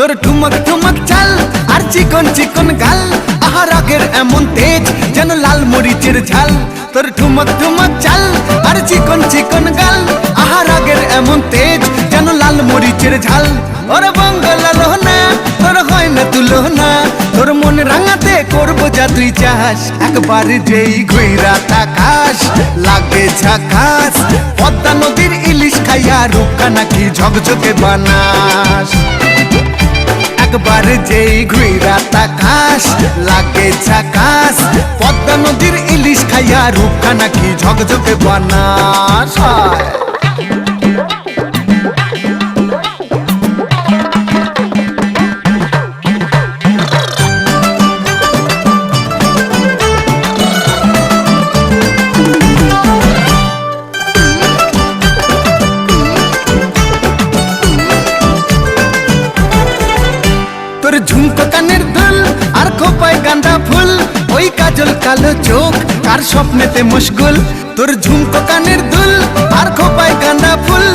তোর ঠুমক ঠুমক চাল আর চিকন চিকন গাল, আহা রাগের এমন তেজ যেন লাল মরিচের ঝাল। তোর ঠুমক ঠুমক চাল আর চিকন চিকন গাল, আহা রাগের এমন তেজ যেন লাল মরিচের ঝাল। ওরে বঙ্গলা লোহনা তোর হয় না তুলনা, তোর মন রাঙাতে করবো যা তুই চাস। একবার যেই ঘুইরা তাকাস লাগে ঝাকাস, পদ্মা নদীর ইলিশ খাইয়া রূপকা নাকি ঝকঝকে বানাস। একবার যেই ঘুইরা তাকাস লাগে ঝাকাস, পদ্মা নদীর ইলিশ খাইয়া রূপকা নাকি ঝকঝকে বানাস। তোর ঝুমকো কানের দুল আর খোপায় গাঁদা ফুল, ওই কাজল কালো চোখ কার স্বপ্নেতে মুশগুল। তোর ঝুমকো কানের দুল আর খোপায় গাঁদা ফুল।